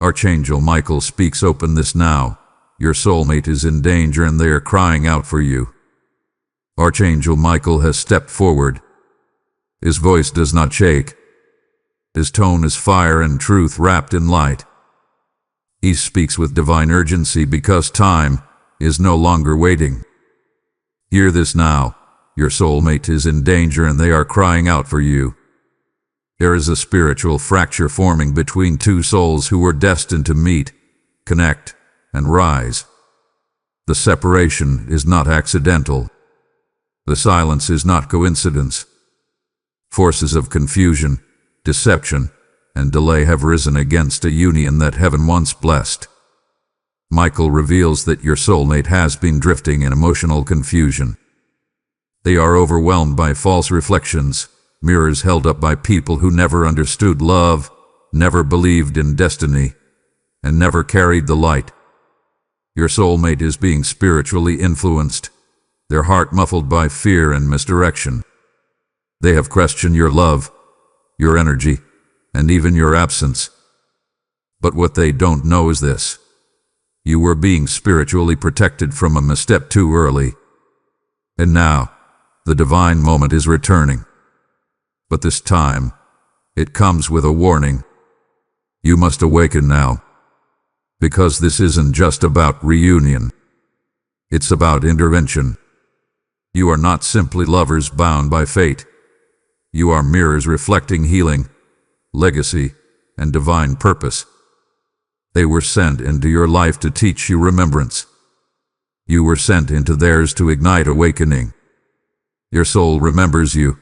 Archangel Michael speaks. Open this now. Your soulmate is in danger and they are crying out for you. Archangel Michael has stepped forward. His voice does not shake. His tone is fire and truth wrapped in light. He speaks with divine urgency because time is no longer waiting. Hear this now. Your soulmate is in danger and they are crying out for you. There is a spiritual fracture forming between two souls who were destined to meet, connect, and rise. The separation is not accidental. The silence is not coincidence. Forces of confusion, deception, and delay have risen against a union that heaven once blessed. Michael reveals that your soulmate has been drifting in emotional confusion. They are overwhelmed by false reflections, mirrors held up by people who never understood love, never believed in destiny, and never carried the light. Your soulmate is being spiritually influenced, their heart muffled by fear and misdirection. They have questioned your love, your energy, and even your absence. But what they don't know is this. You were being spiritually protected from a misstep too early. And now, the divine moment is returning. But this time, it comes with a warning. You must awaken now. Because this isn't just about reunion. It's about intervention. You are not simply lovers bound by fate. You are mirrors reflecting healing, legacy, and divine purpose. They were sent into your life to teach you remembrance. You were sent into theirs to ignite awakening. Your soul remembers you,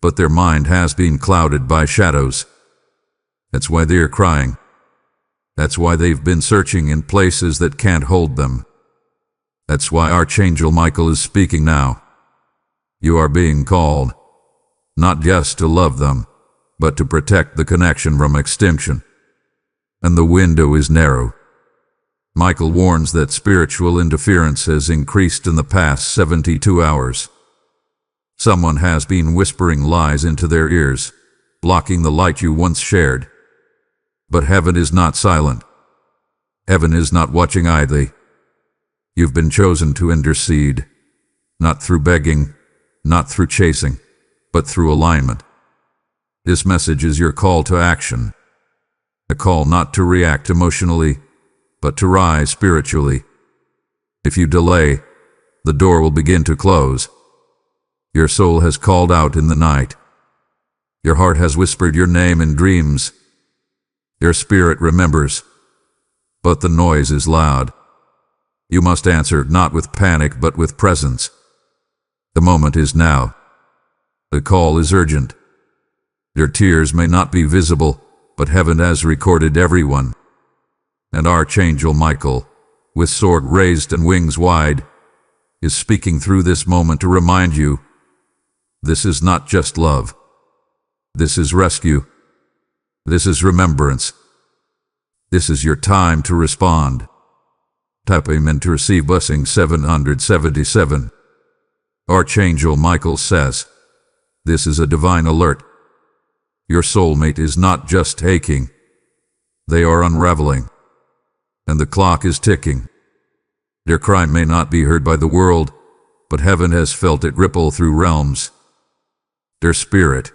but their mind has been clouded by shadows. That's why they're crying. That's why they've been searching in places that can't hold them. That's why Archangel Michael is speaking now. You are being called, not just to love them, but to protect the connection from extinction. And the window is narrow. Michael warns that spiritual interference has increased in the past 72 hours. Someone has been whispering lies into their ears, blocking the light you once shared. But heaven is not silent. Heaven is not watching idly. You've been chosen to intercede, not through begging, not through chasing, but through alignment. This message is your call to action. A call not to react emotionally, but to rise spiritually. If you delay, the door will begin to close. Your soul has called out in the night. Your heart has whispered your name in dreams. Your spirit remembers, but the noise is loud. You must answer not with panic but with presence. The moment is now. The call is urgent. Your tears may not be visible, but heaven has recorded everyone. And Archangel Michael, with sword raised and wings wide, is speaking through this moment to remind you, this is not just love. This is rescue. This is remembrance. This is your time to respond. Type Amen to receive blessing 777. Archangel Michael says, this is a divine alert. Your soulmate is not just aching. They are unraveling. And the clock is ticking. Their cry may not be heard by the world, but heaven has felt it ripple through realms. Their spirit,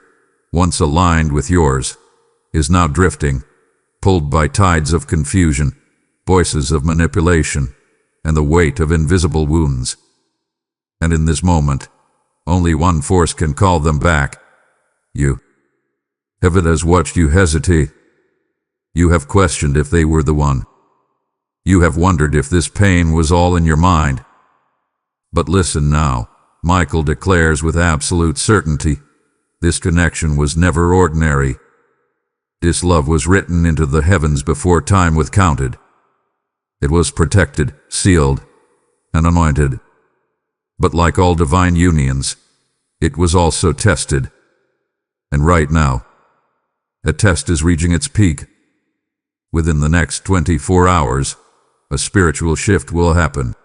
once aligned with yours, is now drifting, pulled by tides of confusion, voices of manipulation, and the weight of invisible wounds. And in this moment, only one force can call them back. You. Heaven has watched you hesitate. You have questioned if they were the one. You have wondered if this pain was all in your mind. But listen now, Michael declares with absolute certainty, this connection was never ordinary. This love was written into the heavens before time was counted. It was protected, sealed, and anointed. But like all divine unions, it was also tested. And right now, a test is reaching its peak. Within the next 24 hours, a spiritual shift will happen.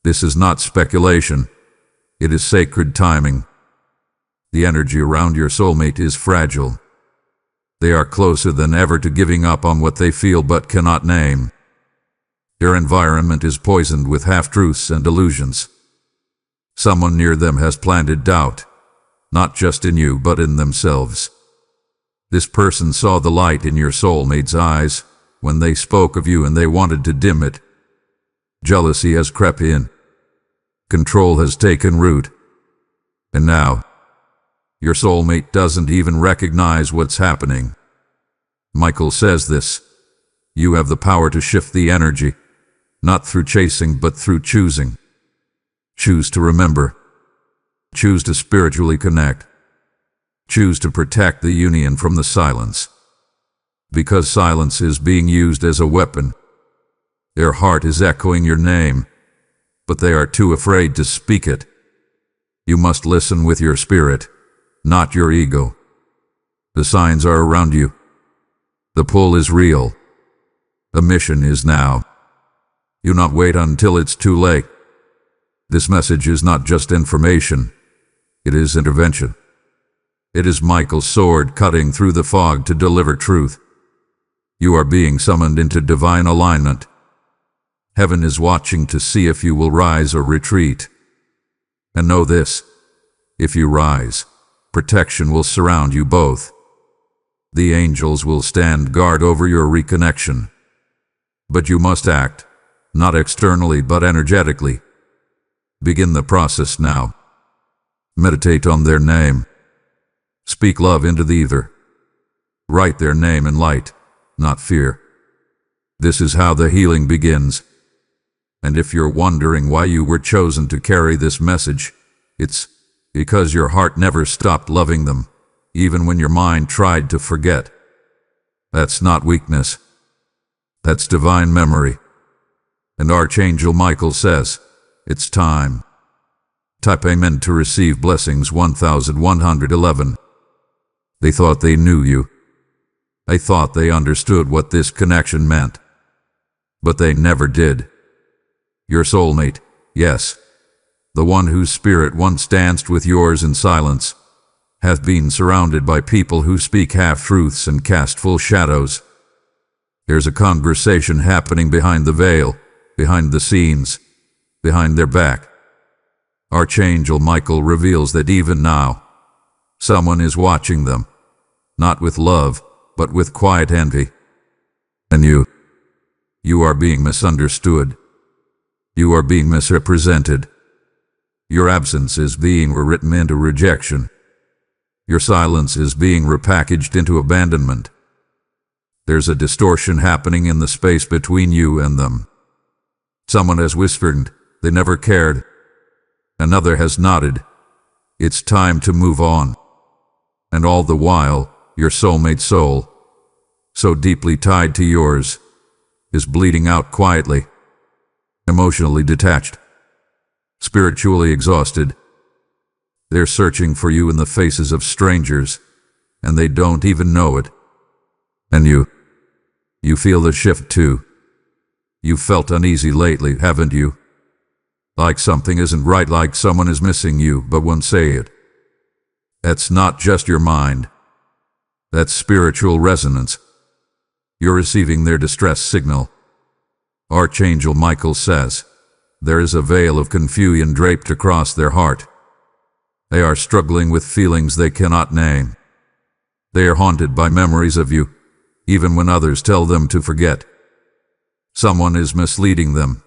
This is not speculation. It is sacred timing. The energy around your soulmate is fragile. They are closer than ever to giving up on what they feel but cannot name. Their environment is poisoned with half-truths and illusions. Someone near them has planted doubt, not just in you but in themselves. This person saw the light in your soulmate's eyes when they spoke of you and they wanted to dim it. Jealousy has crept in. Control has taken root. And now, your soulmate doesn't even recognize what's happening. Michael says this: you have the power to shift the energy, not through chasing but through choosing. Choose to remember. Choose to spiritually connect. Choose to protect the union from the silence. Because silence is being used as a weapon. Their heart is echoing your name, but they are too afraid to speak it. You must listen with your spirit, not your ego. The signs are around you. The pull is real. The mission is now. Do not wait until it's too late. This message is not just information. It is intervention. It is Michael's sword cutting through the fog to deliver truth. You are being summoned into divine alignment. Heaven is watching to see if you will rise or retreat. And know this: if you rise, protection will surround you both. The angels will stand guard over your reconnection. But you must act, not externally but energetically. Begin the process now. Meditate on their name. Speak love into the ether. Write their name in light, not fear. This is how the healing begins. And if you're wondering why you were chosen to carry this message, it's because your heart never stopped loving them, even when your mind tried to forget. That's not weakness. That's divine memory. And Archangel Michael says, it's time. Type Amen to receive blessings 1111. They thought they knew you. They thought they understood what this connection meant. But they never did. Your soulmate, yes, the one whose spirit once danced with yours in silence, hath been surrounded by people who speak half-truths and cast full shadows. There's a conversation happening behind the veil, behind the scenes, behind their back. Archangel Michael reveals that even now, someone is watching them, not with love, but with quiet envy. And you are being misunderstood. You are being misrepresented. Your absence is being rewritten into rejection. Your silence is being repackaged into abandonment. There's a distortion happening in the space between you and them. Someone has whispered, they never cared. Another has nodded, it's time to move on. And all the while, your soulmate soul, so deeply tied to yours, is bleeding out quietly, emotionally detached, spiritually exhausted. They're searching for you in the faces of strangers, and they don't even know it. And you feel the shift too. You've felt uneasy lately, haven't you? Like something isn't right, like someone is missing you, but won't say it. That's not just your mind. That's spiritual resonance. You're receiving their distress signal. Archangel Michael says, there is a veil of confusion draped across their heart. They are struggling with feelings they cannot name. They are haunted by memories of you, even when others tell them to forget. Someone is misleading them,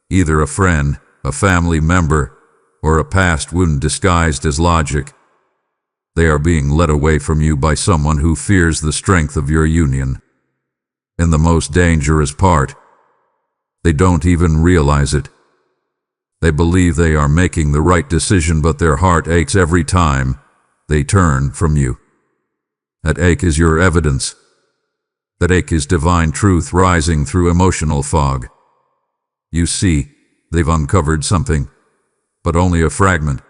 either a friend, a family member, or a past wound disguised as logic. They are being led away from you by someone who fears the strength of your union. And the most dangerous part, they don't even realize it. They believe they are making the right decision, but their heart aches every time they turn from you. That ache is your evidence. That ache is divine truth rising through emotional fog. You see, they've uncovered something, but only a fragment.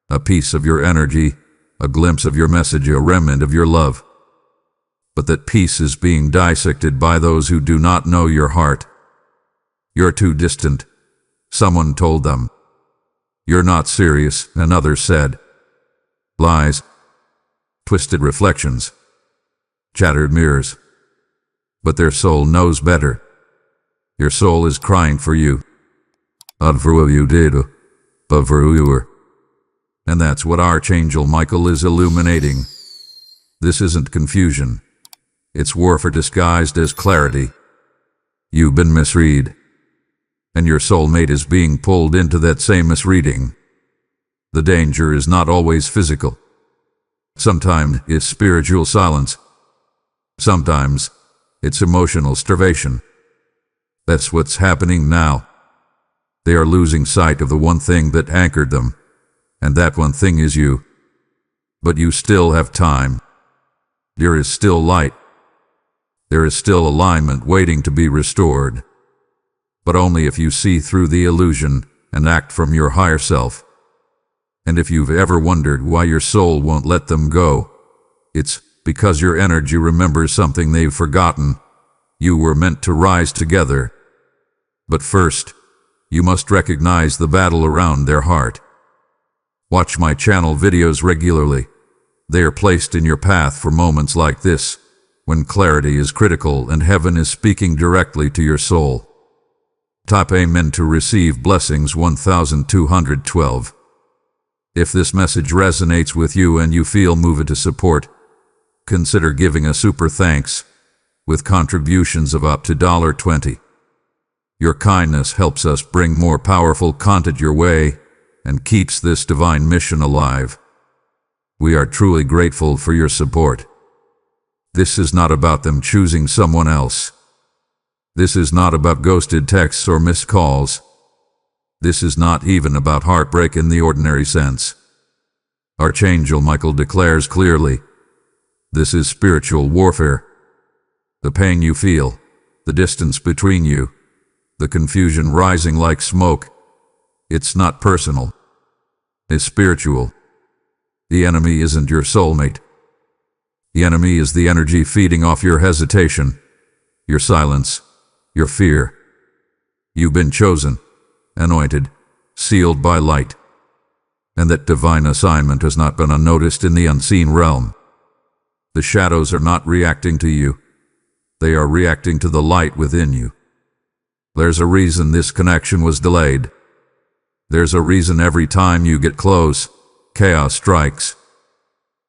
A piece of your energy, a glimpse of your message, a remnant of your love. But that piece is being dissected by those who do not know your heart. You're too distant, someone told them. You're not serious, another said. Lies. Twisted reflections. chattered mirrors. But their soul knows better. Your soul is crying for you. Not for what you did, but for who you were. And that's what Archangel Michael is illuminating. This isn't confusion. It's warfare disguised as clarity. You've been misread. And your soulmate is being pulled into that same misreading. The danger is not always physical. Sometimes it's spiritual silence. Sometimes it's emotional starvation. That's what's happening now. They are losing sight of the one thing that anchored them, and that one thing is you. But you still have time. There is still light. There is still alignment waiting to be restored. But only if you see through the illusion and act from your higher self. And if you've ever wondered why your soul won't let them go, it's because your energy remembers something they've forgotten. You were meant to rise together. But first, you must recognize the battle around their heart. Watch my channel videos regularly. They are placed in your path for moments like this, when clarity is critical and heaven is speaking directly to your soul. Type Amen to receive blessings 1212. If this message resonates with you and you feel moved to support, consider giving a super thanks with contributions of up to $20. Your kindness helps us bring more powerful content your way and keeps this divine mission alive. We are truly grateful for your support. This is not about them choosing someone else. This is not about ghosted texts or missed calls. This is not even about heartbreak in the ordinary sense. Archangel Michael declares clearly, this is spiritual warfare. The pain you feel, the distance between you, the confusion rising like smoke, it's not personal. It's spiritual. The enemy isn't your soulmate. The enemy is the energy feeding off your hesitation, your silence, your fear. You've been chosen, anointed, sealed by light. And that divine assignment has not been unnoticed in the unseen realm. The shadows are not reacting to you. They are reacting to the light within you. There's a reason this connection was delayed. There's a reason every time you get close, chaos strikes.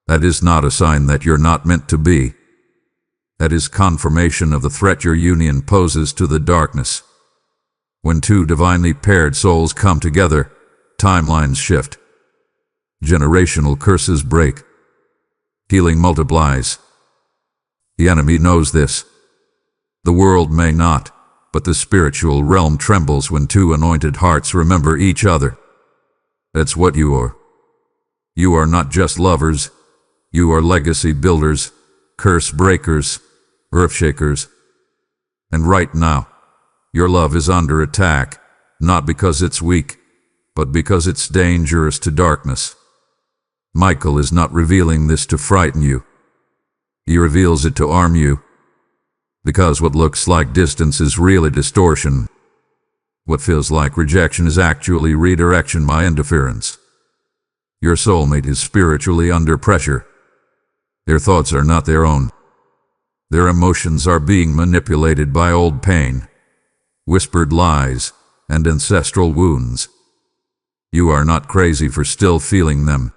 That is not a sign that you're not meant to be. That is confirmation of the threat your union poses to the darkness. When two divinely paired souls come together, timelines shift. Generational curses break. Healing multiplies. The enemy knows this. The world may not, but the spiritual realm trembles when two anointed hearts remember each other. That's what you are. You are not just lovers. You are legacy builders, curse breakers, earth shakers. And right now, your love is under attack, not because it's weak, but because it's dangerous to darkness. Michael is not revealing this to frighten you. He reveals it to arm you. Because what looks like distance is really distortion. What feels like rejection is actually redirection by interference. Your soulmate is spiritually under pressure. Their thoughts are not their own. Their emotions are being manipulated by old pain, whispered lies, and ancestral wounds. You are not crazy for still feeling them.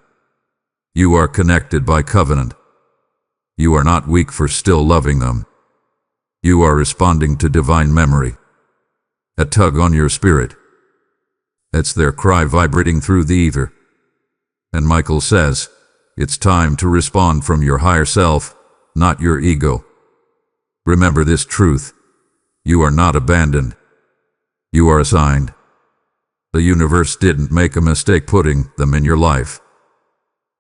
You are connected by covenant. You are not weak for still loving them. You are responding to divine memory. A tug on your spirit. It's their cry vibrating through the ether. And Michael says, it's time to respond from your higher self, not your ego. Remember this truth. You are not abandoned. You are assigned. The universe didn't make a mistake putting them in your life.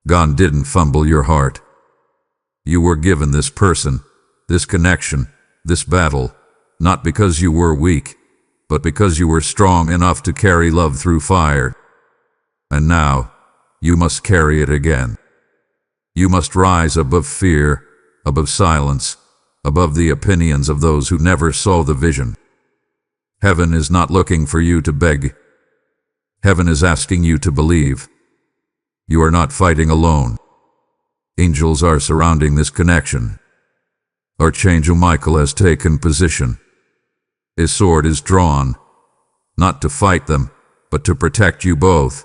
God didn't fumble your heart. You were given this person, this connection, this battle, not because you were weak, but because you were strong enough to carry love through fire. And now, you must carry it again. You must rise above fear, above silence, above the opinions of those who never saw the vision. Heaven is not looking for you to beg. Heaven is asking you to believe. You are not fighting alone. Angels are surrounding this connection. Archangel Michael has taken position. His sword is drawn, not to fight them, but to protect you both.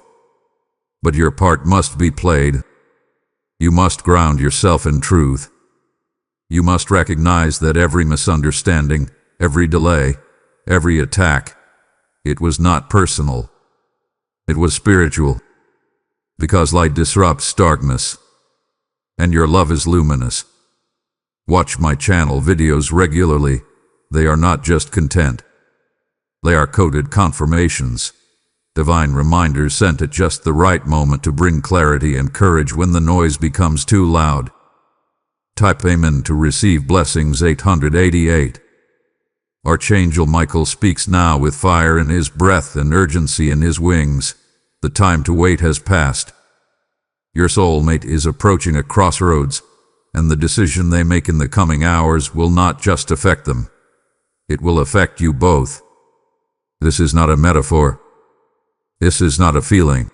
But your part must be played. You must ground yourself in truth. You must recognize that every misunderstanding, every delay, every attack, it was not personal. It was spiritual. Because light disrupts darkness, and your love is luminous. Watch my channel videos regularly. They are not just content. They are coded confirmations, divine reminders sent at just the right moment to bring clarity and courage when the noise becomes too loud. Type Amen to receive blessings 888. Archangel Michael speaks now with fire in his breath and urgency in his wings. The time to wait has passed. Your soulmate is approaching a crossroads, and the decision they make in the coming hours will not just affect them. It will affect you both. This is not a metaphor. This is not a feeling.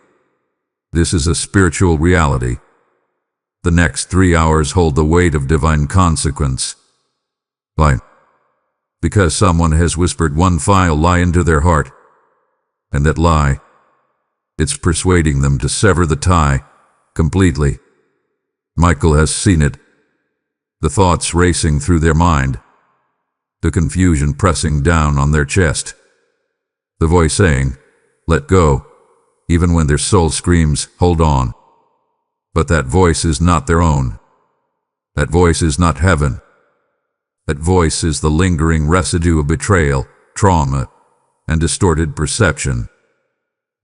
This is a spiritual reality. The next 3 hours hold the weight of divine consequence. Why? Because someone has whispered one vile lie into their heart. And that lie, it's persuading them to sever the tie completely. Michael has seen it. The thoughts racing through their mind. The confusion pressing down on their chest. The voice saying, "Let go," even when their soul screams, "Hold on." But that voice is not their own. That voice is not heaven. That voice is the lingering residue of betrayal, trauma, and distorted perception.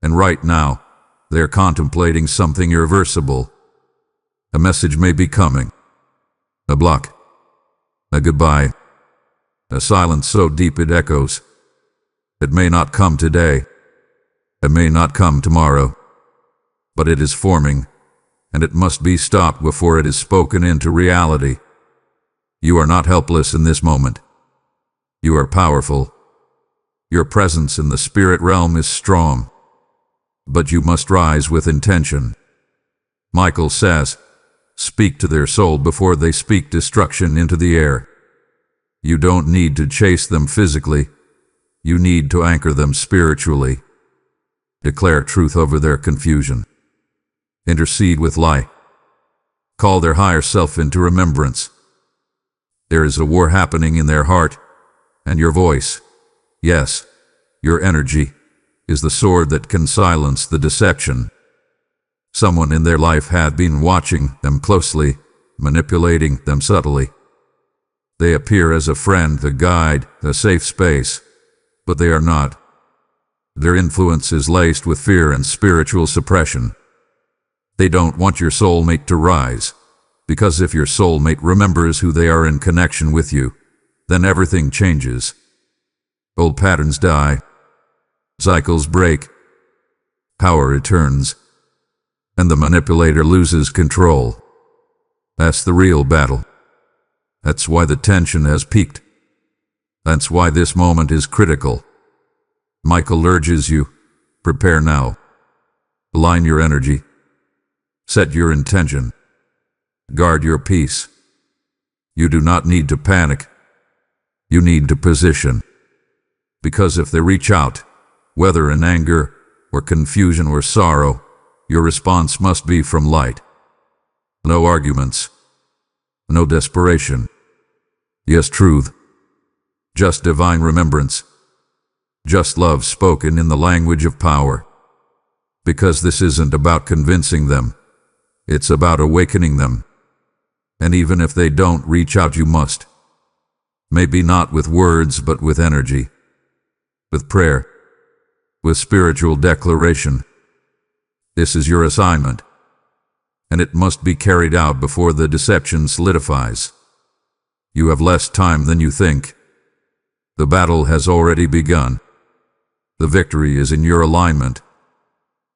And right now, they are contemplating something irreversible. A message may be coming. A block. A goodbye. A silence so deep it echoes. It may not come today. It may not come tomorrow. But it is forming, and it must be stopped before it is spoken into reality. You are not helpless in this moment. You are powerful. Your presence in the spirit realm is strong. But you must rise with intention. Michael says, speak to their soul before they speak destruction into the air. You don't need to chase them physically. You need to anchor them spiritually. Declare truth over their confusion. Intercede with light. Call their higher self into remembrance. There is a war happening in their heart, and your voice, yes, your energy, is the sword that can silence the deception. Someone in their life had been watching them closely, manipulating them subtly. They appear as a friend, a guide, a safe space, but they are not. Their influence is laced with fear and spiritual suppression. They don't want your soulmate to rise, because if your soulmate remembers who they are in connection with you, then everything changes. Old patterns die. Cycles break. Power returns. And the manipulator loses control. That's the real battle. That's why the tension has peaked. That's why this moment is critical. Michael urges you, prepare now. Align your energy. Set your intention. Guard your peace. You do not need to panic. You need to position. Because if they reach out, whether in anger or confusion or sorrow, your response must be from light. No arguments. No desperation. Yes, truth. Just divine remembrance. Just love spoken in the language of power. Because this isn't about convincing them. It's about awakening them. And even if they don't reach out, you must. Maybe not with words, but with energy. With prayer. With spiritual declaration. This is your assignment. And it must be carried out before the deception solidifies. You have less time than you think. The battle has already begun. The victory is in your alignment.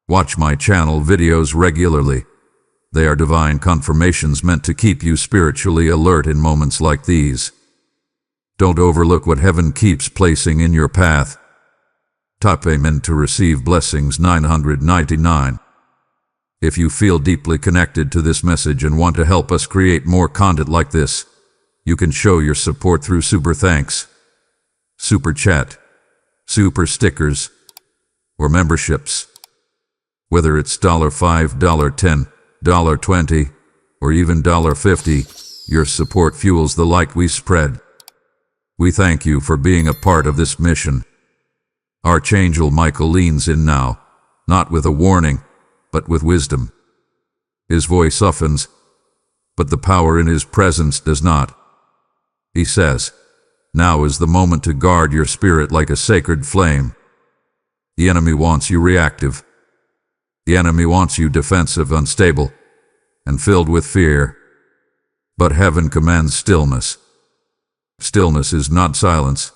Watch my channel videos regularly. They are divine confirmations meant to keep you spiritually alert in moments like these. Don't overlook what heaven keeps placing in your path. Type Amen to receive blessings 999. If you feel deeply connected to this message and want to help us create more content like this, You can show your support through super thanks, super chat, super stickers, or memberships. Whether it's $5, $10, $20, or even $50, your support fuels the light we spread. We thank you for being a part of this mission. Archangel Michael leans in now, not with a warning, but with wisdom. His voice softens, but the power in his presence does not. He says, "Now is the moment to guard your spirit like a sacred flame. The enemy wants you reactive. The enemy wants you defensive, unstable, and filled with fear. But heaven commands stillness. Stillness is not silence.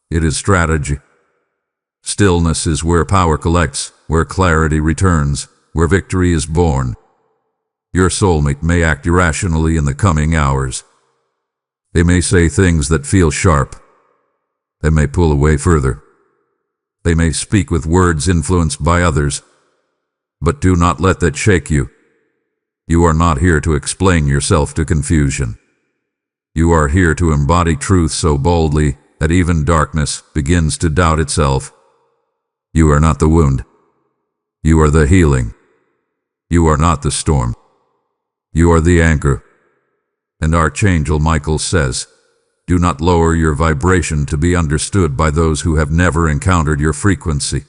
It is strategy. Stillness is where power collects, where clarity returns, where victory is born. Your soulmate may act irrationally in the coming hours. They may say things that feel sharp. They may pull away further. They may speak with words influenced by others. But do not let that shake you. You are not here to explain yourself to confusion. You are here to embody truth so boldly that even darkness begins to doubt itself. You are not the wound. You are the healing. You are not the storm. You are the anchor. And Archangel Michael says, do not lower your vibration to be understood by those who have never encountered your frequency.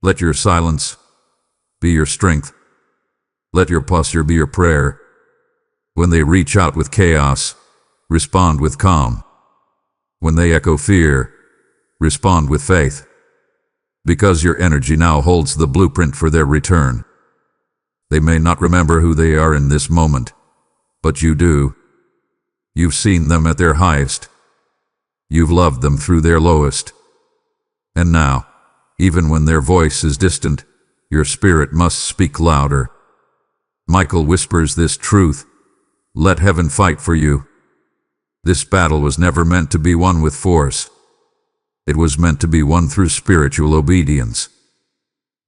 Let your silence be your strength. Let your posture be your prayer. When they reach out with chaos, respond with calm. When they echo fear, respond with faith. Because your energy now holds the blueprint for their return. They may not remember who they are in this moment, but you do. You've seen them at their highest. You've loved them through their lowest. And now, even when their voice is distant, your spirit must speak louder. Michael whispers this truth. Let heaven fight for you. This battle was never meant to be won with force. It was meant to be won through spiritual obedience.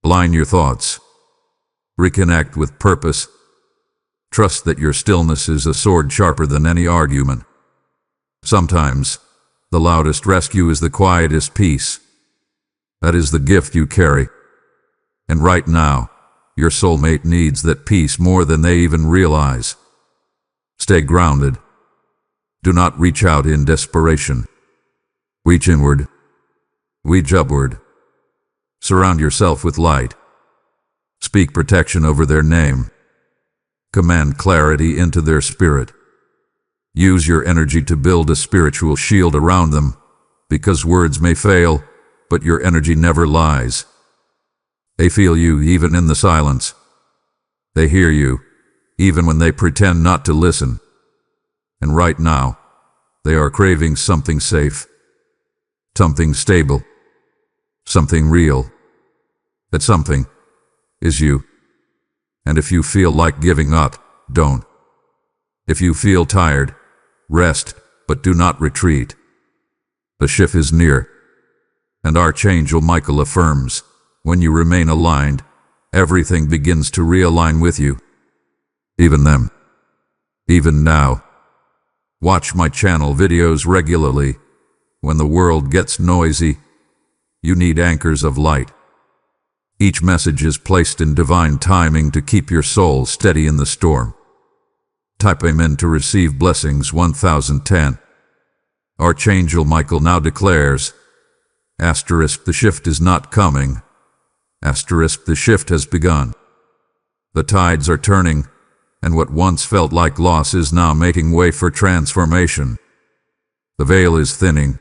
Align your thoughts. Reconnect with purpose. Trust that your stillness is a sword sharper than any argument. Sometimes, the loudest rescue is the quietest peace. That is the gift you carry. And right now, your soulmate needs that peace more than they even realize. Stay grounded. Do not reach out in desperation. Reach inward. Reach upward. Surround yourself with light. Speak protection over their name. Command clarity into their spirit. Use your energy to build a spiritual shield around them, because words may fail, but your energy never lies. They feel you even in the silence. They hear you, even when they pretend not to listen. And right now, they are craving something safe, something stable, something real. That something is you. And if you feel like giving up, don't. If you feel tired, rest, but do not retreat. The shift is near. And Archangel Michael affirms, when you remain aligned, everything begins to realign with you. Even them. Even now. Watch my channel videos regularly. When the world gets noisy, you need anchors of light. Each message is placed in divine timing to keep your soul steady in the storm. Type Amen to receive blessings 1010. Archangel Michael now declares, * the shift is not coming. * the shift has begun. The tides are turning, and what once felt like loss is now making way for transformation. The veil is thinning.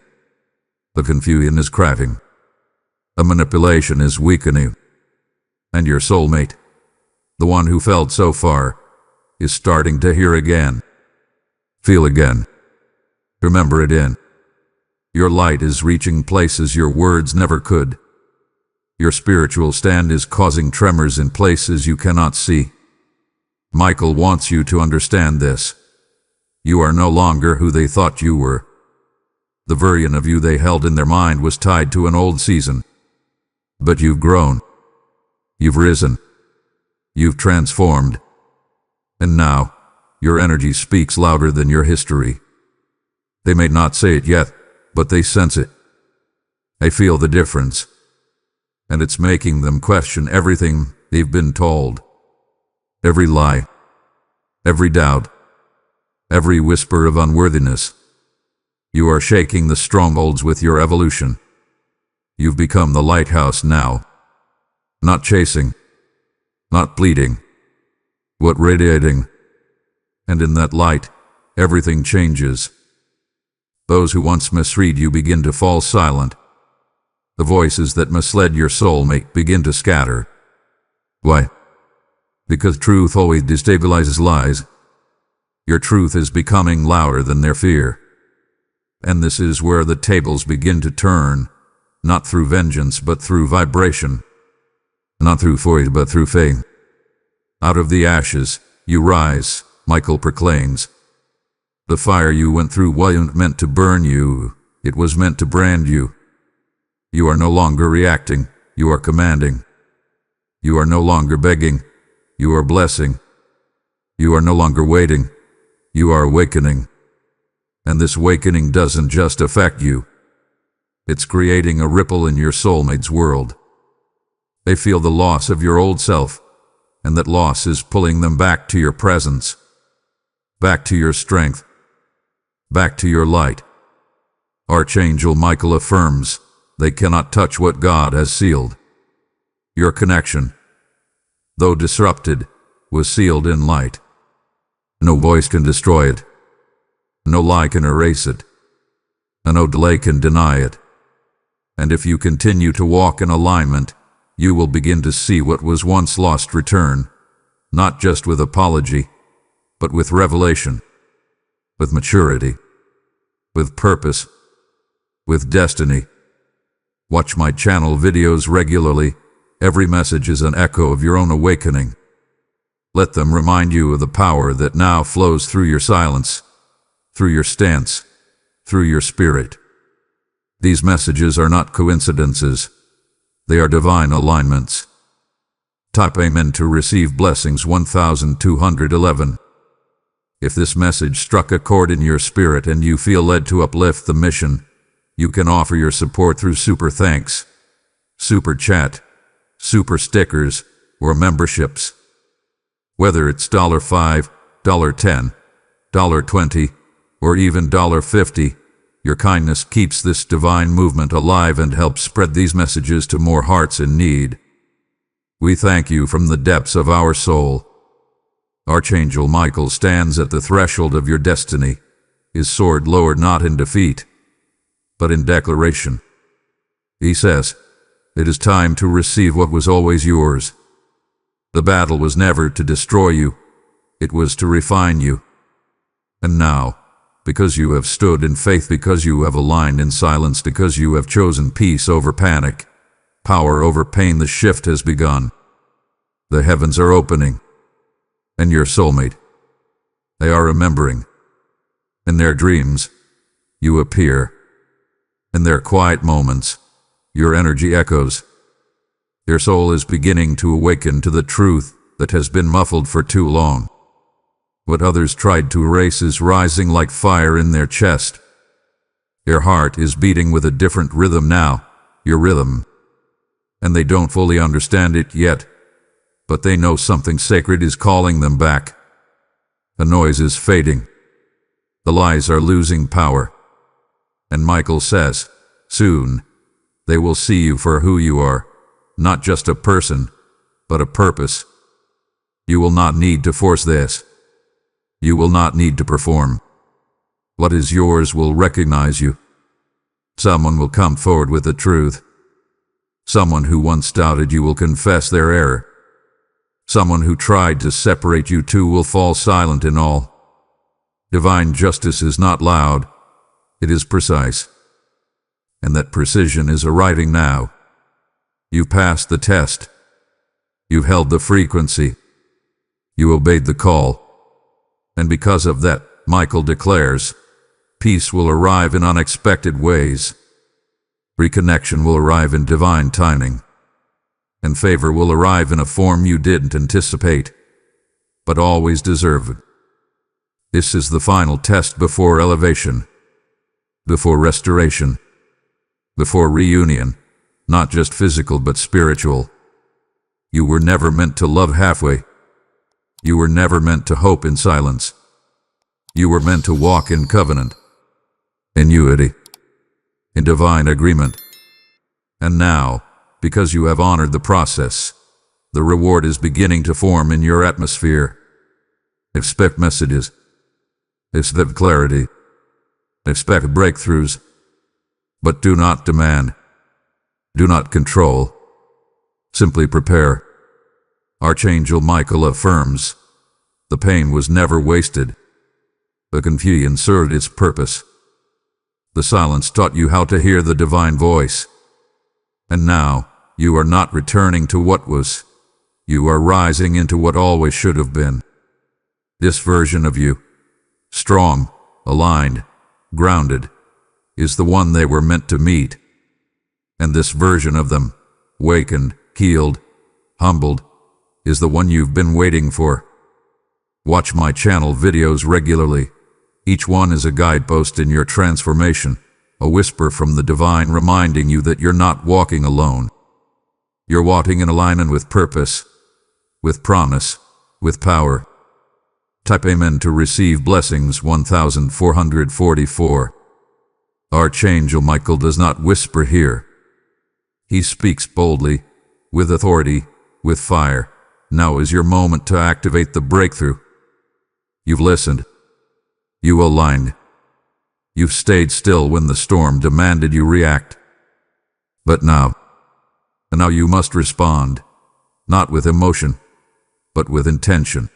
The confusion is cracking. The manipulation is weakening. And your soulmate, the one who felt so far, is starting to hear again. Feel again. Remember it in. Your light is reaching places your words never could. Your spiritual stand is causing tremors in places you cannot see. Michael wants you to understand this. You are no longer who they thought you were. The version of you they held in their mind was tied to an old season. But you've grown. You've risen. You've transformed. And now, your energy speaks louder than your history. They may not say it yet, but they sense it. They feel the difference. And it's making them question everything they've been told. Every lie, every doubt, every whisper of unworthiness. You are shaking the strongholds with your evolution. You've become the lighthouse now. Not chasing, not pleading, but radiating. And in that light, everything changes. Those who once misread you begin to fall silent. The voices that misled your soulmate begin to scatter. Why? Because truth always destabilizes lies. Your truth is becoming louder than their fear. And this is where the tables begin to turn, not through vengeance but through vibration. Not through force but through faith. Out of the ashes, you rise, Michael proclaims. The fire you went through wasn't meant to burn you, it was meant to brand you. You are no longer reacting, you are commanding. You are no longer begging, you are blessing. You are no longer waiting, you are awakening. And this awakening doesn't just affect you. It's creating a ripple in your soulmate's world. They feel the loss of your old self, and that loss is pulling them back to your presence, back to your strength, back to your light. Archangel Michael affirms, they cannot touch what God has sealed. Your connection, though disrupted, was sealed in light. No voice can destroy it. No lie can erase it. And no delay can deny it. And if you continue to walk in alignment, you will begin to see what was once lost return, not just with apology, but with revelation, with maturity, with purpose, with destiny. Watch my channel videos regularly. Every message is an echo of your own awakening. Let them remind you of the power that now flows through your silence, through your stance, through your spirit. These messages are not coincidences. They are divine alignments. Type Amen to receive blessings 1211. If this message struck a chord in your spirit and you feel led to uplift the mission, you can offer your support through super thanks, super chat, super stickers, or memberships. Whether it's $5, $10, $20, or even $50, your kindness keeps this divine movement alive and helps spread these messages to more hearts in need. We thank you from the depths of our soul. Archangel Michael stands at the threshold of your destiny, his sword lowered not in defeat, but in declaration. He says, it is time to receive what was always yours. The battle was never to destroy you, it was to refine you. And now, because you have stood in faith, because you have aligned in silence, because you have chosen peace over panic, power over pain, the shift has begun. The heavens are opening. And your soulmate, they are remembering. In their dreams, you appear. In their quiet moments, your energy echoes. Your soul is beginning to awaken to the truth that has been muffled for too long. What others tried to erase is rising like fire in their chest. Your heart is beating with a different rhythm now, your rhythm. And they don't fully understand it yet, but they know something sacred is calling them back. The noise is fading. The lies are losing power. And Michael says, soon, they will see you for who you are, not just a person, but a purpose. You will not need to force this. You will not need to perform. What is yours will recognize you. Someone will come forward with the truth. Someone who once doubted you will confess their error. Someone who tried to separate you two will fall silent in all. Divine justice is not loud, it is precise. And that precision is arriving now. You've passed the test. You've held the frequency. You obeyed the call. And because of that, Michael declares, peace will arrive in unexpected ways. Reconnection will arrive in divine timing. And favor will arrive in a form you didn't anticipate, but always deserved. This is the final test before elevation. before restoration, before reunion, not just physical but spiritual. You were never meant to love halfway. You were never meant to hope in silence. You were meant to walk in covenant, in unity, in divine agreement. And now, because you have honored the process, the reward is beginning to form in your atmosphere. Expect messages. Expect clarity. Expect breakthroughs. But do not demand. Do not control. Simply prepare. Archangel Michael affirms, the pain was never wasted. The confusion served its purpose. The silence taught you how to hear the divine voice. And now, you are not returning to what was. You are rising into what always should have been. This version of you, strong, aligned, grounded, is the one they were meant to meet. And this version of them, wakened, healed, humbled, is the one you've been waiting for. Watch my channel videos regularly. Each one is a guidepost in your transformation, a whisper from the divine reminding you that you're not walking alone. You're walking in alignment with purpose, with promise, with power. Type Amen to receive blessings 1444. Archangel Michael does not whisper here. He speaks boldly, with authority, with fire. Now is your moment to activate the breakthrough. You've listened. You aligned. You've stayed still when the storm demanded you react. But now you must respond, not with emotion, but with intention.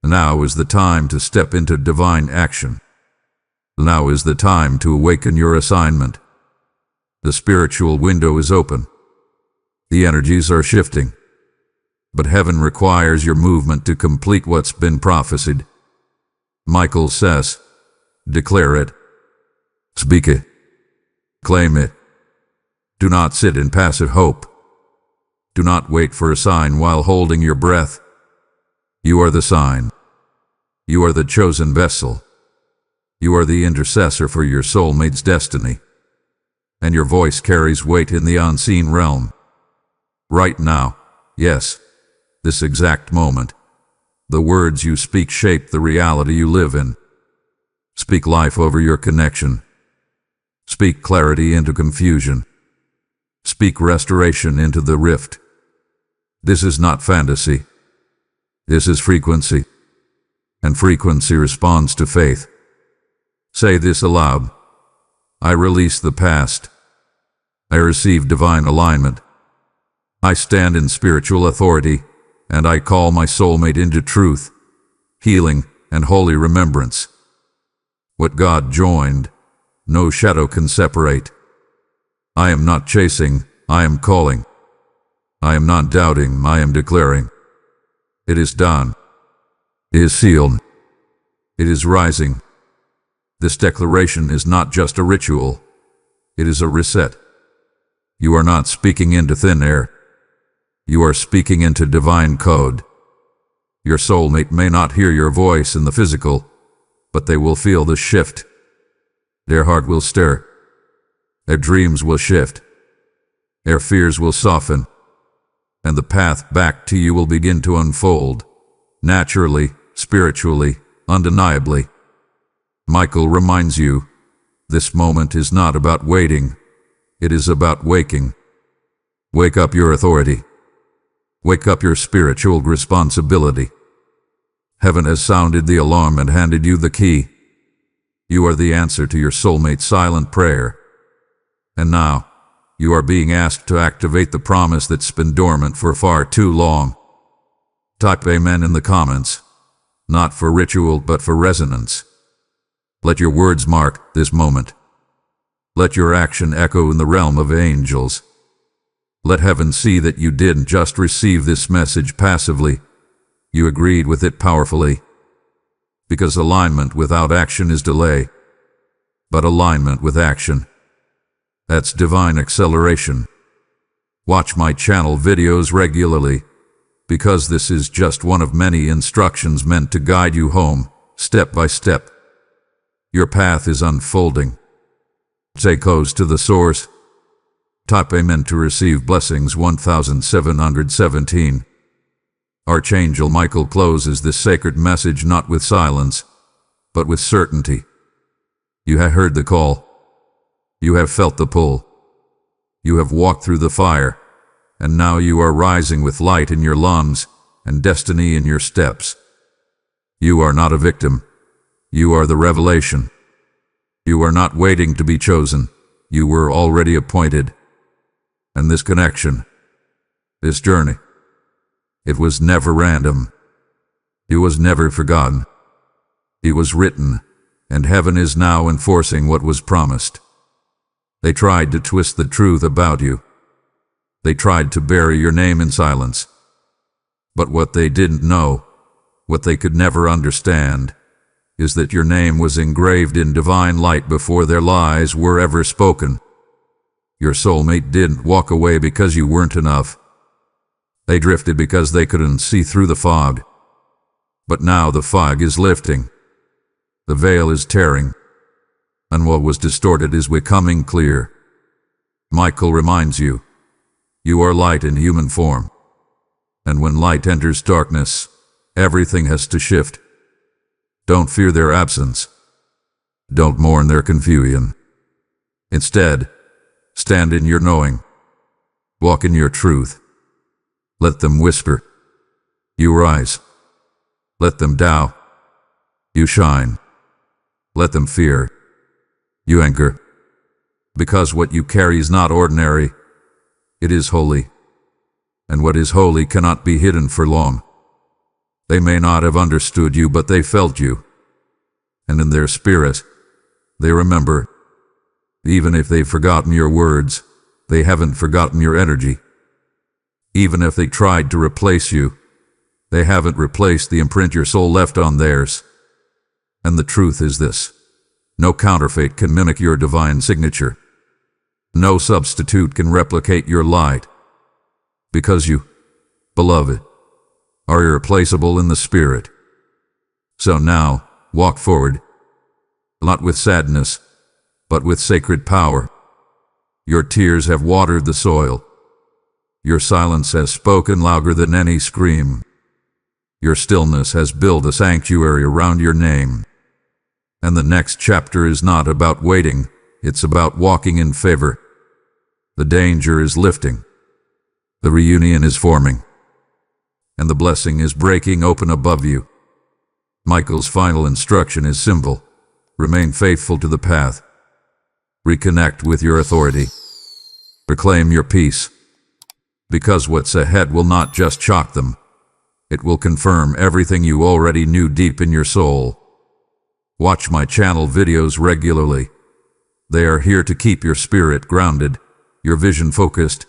Now is the time to step into divine action. Now is the time to awaken your assignment. The spiritual window is open. The energies are shifting. But heaven requires your movement to complete what's been prophesied. Michael says, declare it. Speak it. Claim it. Do not sit in passive hope. Do not wait for a sign while holding your breath. You are the sign. You are the chosen vessel. You are the intercessor for your soulmate's destiny. And your voice carries weight in the unseen realm. Right now, yes, this exact moment, the words you speak shape the reality you live in. Speak life over your connection. Speak clarity into confusion. Speak restoration into the rift. This is not fantasy. This is frequency. And frequency responds to faith. Say this aloud. I release the past. I receive divine alignment. I stand in spiritual authority, and I call my soulmate into truth, healing, and holy remembrance. What God joined, no shadow can separate. I am not chasing, I am calling. I am not doubting, I am declaring. It is done. It is sealed. It is rising. This declaration is not just a ritual. It is a reset. You are not speaking into thin air. You are speaking into divine code. Your soulmate may not hear your voice in the physical, but they will feel the shift. Their heart will stir. Their dreams will shift. Their fears will soften. And the path back to you will begin to unfold, naturally, spiritually, undeniably. Michael reminds you, this moment is not about waiting. It is about waking. Wake up your authority. Wake up your spiritual responsibility. Heaven has sounded the alarm and handed you the key. You are the answer to your soulmate's silent prayer. And now, you are being asked to activate the promise that's been dormant for far too long. Type Amen in the comments. Not for ritual, but for resonance. Let your words mark this moment. Let your action echo in the realm of angels. Let heaven see that you didn't just receive this message passively. You agreed with it powerfully. Because alignment without action is delay. But alignment with action, that's divine acceleration. Watch my channel videos regularly, because this is just one of many instructions meant to guide you home, step by step. Your path is unfolding. Say close to the source. Type Amen to receive blessings 1717. Archangel Michael closes this sacred message not with silence, but with certainty. You have heard the call. You have felt the pull. You have walked through the fire, and now you are rising with light in your lungs and destiny in your steps. You are not a victim. You are the revelation. You are not waiting to be chosen. You were already appointed. And this connection, this journey, it was never random. It was never forgotten. It was written, and heaven is now enforcing what was promised. They tried to twist the truth about you. They tried to bury your name in silence. But what they didn't know, what they could never understand, is that your name was engraved in divine light before their lies were ever spoken. Your soulmate didn't walk away because you weren't enough. They drifted because they couldn't see through the fog. But now the fog is lifting. The veil is tearing. And what was distorted is becoming clear. Michael reminds you, you are light in human form. And when light enters darkness, everything has to shift. Don't fear their absence. Don't mourn their confusion. Instead, stand in your knowing. Walk in your truth. Let them whisper. You rise. Let them doubt. You shine. Let them fear. You anchor. Because what you carry is not ordinary. It is holy. And what is holy cannot be hidden for long. They may not have understood you, but they felt you. And in their spirit, they remember. Even if they've forgotten your words, they haven't forgotten your energy. Even if they tried to replace you, they haven't replaced the imprint your soul left on theirs. And the truth is this: no counterfeit can mimic your divine signature. No substitute can replicate your light. Because you, beloved, are irreplaceable in the spirit. So now, walk forward, not with sadness, but with sacred power. Your tears have watered the soil. Your silence has spoken louder than any scream. Your stillness has built a sanctuary around your name. And the next chapter is not about waiting, it's about walking in favor. The danger is lifting. The reunion is forming. And the blessing is breaking open above you. Michael's final instruction is simple. Remain faithful to the path. Reconnect with your authority. Reclaim your peace. Because what's ahead will not just shock them. It will confirm everything you already knew deep in your soul. Watch my channel videos regularly. They are here to keep your spirit grounded, your vision focused,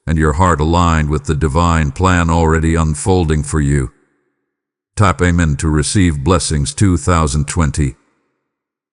and your heart aligned with the divine plan already unfolding for you. Type Amen to receive blessings 2020.